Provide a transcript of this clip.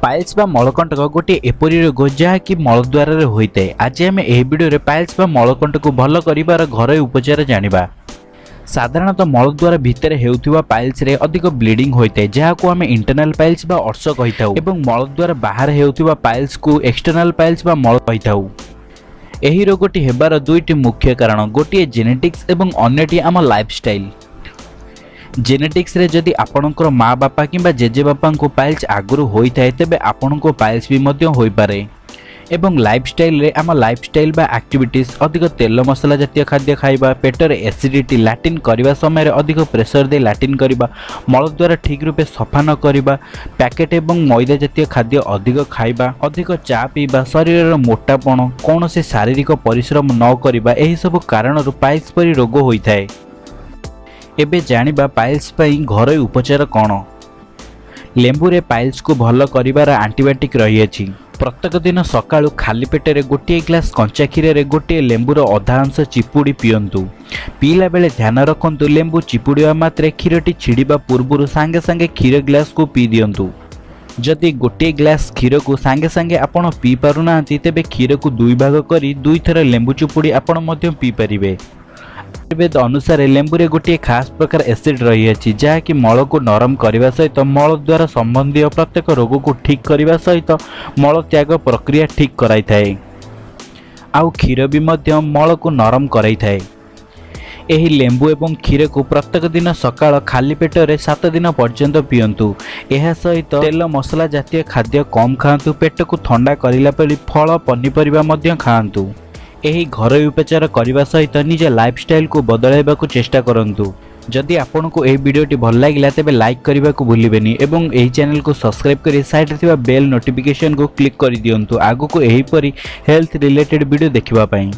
Piles बा मलकंटक गोटे एपरी रोग जहाँकि मलद्वार होता है। आज आम यह वीडियो पाइल्स बा मलकंटक को भल कर घरोई उपचार जानिबा। साधारणतः मलद्वार भितर हेउथिबा पाइल्स रे अधिक ब्लीडिंग होता है जहाँ आम इंटरनल पाइल्स बा अर्श कही था और मलद्वार बाहर हेउथिबा पाइल्स को एक्सटर्नल पाइल्स बा मल कही था। यही रोगटी हेबार दुईटी मुख्य कारण, गोटे जेनेटिक्स एवं अन्यटी आम लाइफस्टाइल। जेनेटिक्स रे जदि आपणकर माँ बापा किंबा जेजे बापा को पाइल्स आगुरु होता है तेबे आपणको पाइल्स भी मध्य होई पारे। एवं लाइफस्टाइल रे आम लाइफस्टाइल बा एक्टिविटीज अधिक तेल मसला जातीय खाद्य खाइबा, पेटर एसिडिटी, लाटिन करने समय अधिक प्रेशर दे लाटिन करबा, मलद्वार ठीक रूपे सफा न करबा, पैकेट एवं मैदा जातीय खाद्य अधिक खाइबा, अधिक चा पीबा, शरीर मोटापण, कौन से शारीरिक परिश्रम न करबा, एही सब कारण पाइल्स परी रोग होता है। एबे जानिबा पाइल्स पई घरोई उपचार कौन। लेंबू रे पाइल्स को भल करिवार एंटीबायोटिक रही अछि। प्रत्येक दिन सकाळु खाली पेटरे गोटे ग्लास कंचा क्षीर रे गोटे लेंबूर अधा अंश चिपुड़ी पियंतु। पीला बेले ध्यान रखंतु लेंबू चिपुड़िया मात्रे क्षीरटी छिड़िबा पूर्वरु सांगे सांगे क्षीर ग्लास को पी दियंतु। जदि गोटे ग्लास क्षीर को सांगे सांगे आपण पी पारुना तेबे क्षीर को दुई भाग करी दुई थर लेंबू चिपुड़ी आपण मध्य पी परिबे। आयुर्वेद अनुसार लेंबू रे गोटे खास प्रकार एसिड रही है जहाँकि मल को नरम करने सहित मल द्वारा संबंधी प्रत्येक रोग को ठीक करने सहित मल त्याग प्रक्रिया ठीक कराई थाए। आउ क्षीर भी मध्य मल को नरम कराई थाए। एही लेंबू एवं क्षीर को प्रत्येक दिन सकाळ खाली पेटरे 7 दिन पर्यंत पियंतु। यह सहित तेल मसला जातीय खाद्य कम खातु। पेट को ठंडा करला परि फल पनीपरिबा मध्य खातु। यही घरोई उपचार करने सहित निज लाइफस्टाइल को बदलाइबा को चेष्टा करंतु। जदि आपन को यह वीडियोटी भल लागिला तेबे लाइक करने को भूलिबेनी एवं यही चैनल को सब्सक्राइब करी साइड रे थिबा बेल नोटिफिकेशन को क्लिक कर दियंतु आगु को यही परी हेल्थ रिलेटेड वीडियो देखिबा पई।